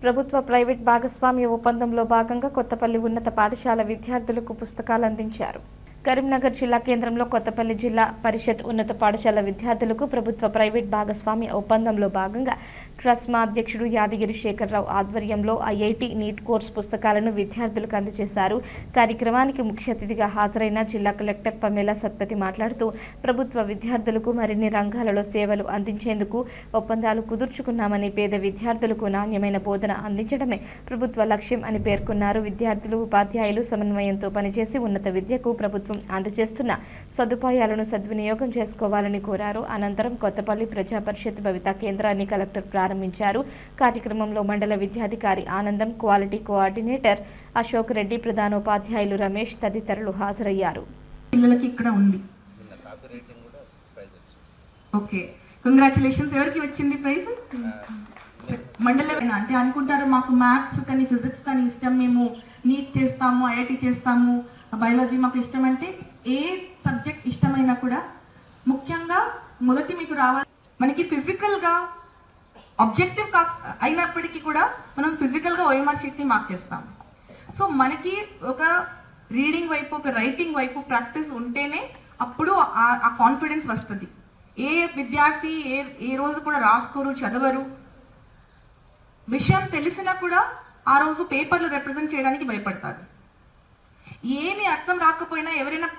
ప్రభుత్వ ప్రైవేట్ భాగస్వామ్య ఒప్పందంలో భాగంగా కొత్తపల్లి ఉన్నత పాఠశాల విద్యార్థులకు పుస్తకాలు అందించారు. కరీంనగర్ జిల్లా కేంద్రంలో కొత్తపల్లి జిల్లా పరిషత్ ఉన్నత పాఠశాల విద్యార్థులకు ప్రభుత్వ ప్రైవేట్ భాగస్వామ్య ఒప్పందంలో భాగంగా ట్రస్మా అధ్యక్షుడు యాదగిరి శేఖర్రావు ఆధ్వర్యంలో ఐఐటి నీట్ కోర్సు పుస్తకాలను విద్యార్థులకు అందజేశారు. కార్యక్రమానికి ముఖ్య అతిథిగా హాజరైన జిల్లా కలెక్టర్ పమేలా సత్పతి మాట్లాడుతూ ప్రభుత్వ విద్యార్థులకు మరిన్ని రంగాలలో సేవలు అందించేందుకు ఒప్పందాలు కుదుర్చుకున్నామని, పేద విద్యార్థులకు నాణ్యమైన బోధన అందించడమే ప్రభుత్వ లక్ష్యం అని పేర్కొన్నారు. విద్యార్థులు, ఉపాధ్యాయులు సమన్వయంతో పనిచేసి ఉన్నత విద్యకు ప్రభుత్వం అందజేస్తున్న సదుపాయాలను సద్వినియోగం చేసుకోవాలని కోరారు. అనంతరం కొత్తపల్లి ప్రజా పరిషత్ భవితా కేంద్రాన్ని కలెక్టర్ ప్రారంభించారు. కార్యక్రమంలో మండల విద్యాధికారి ఆనందం, క్వాలిటీ కోఆర్డినేటర్ అశోక్ రెడ్డి, ప్రధానోపాధ్యాయులు రమేష్ తదితరులు హాజరయ్యారు. పిల్లలకి ఇక్కడ ఉంది. Okay, congratulations. ఎవరికి వచ్చింది ప్రైజ్? మండల అంటే అనుకుంటారు మాకు మ్యాథ్స్ కానీ ఫిజిక్స్ కానీ ఇష్టం, మేము నీట్ చేస్తాము, ఐఐటి చేస్తాము, బయాలజీ మాకు ఇష్టం. అంటే ఏ సబ్జెక్ట్ ఇష్టమైనా కూడా ముఖ్యంగా మొదటి మీకు రావాలి. మనకి ఫిజికల్గా ఆబ్జెక్టివ్ అయినప్పటికీ కూడా మనం ఫిజికల్గా ఓఎంఆర్ షీట్ని మార్క్ చేస్తాము. సో మనకి ఒక రీడింగ్ వైపు, ఒక రైటింగ్ వైపు ప్రాక్టీస్ ఉంటేనే అప్పుడు ఆ కాన్ఫిడెన్స్ వస్తుంది. ఏ విద్యార్థి ఏ రోజు కూడా రాసుకోరు, చదవరు, విషయం తెలిసినా కూడా ఆ రోజు పేపర్లు రిప్రజెంట్ చేయడానికి భయపడతారు. ఏమి అర్థం రాకపోయినా ఎవరైనా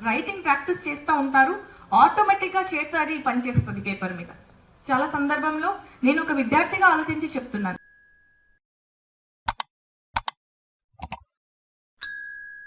రైటింగ్ ప్రాక్టీస్ చేస్తూ ఉంటారు, ఆటోమేటిక్గా చేత అది పనిచేస్తుంది పేపర్ మీద. చాలా సందర్భంలో నేను ఒక విద్యార్థిగా ఆలోచించి చెప్తున్నాను.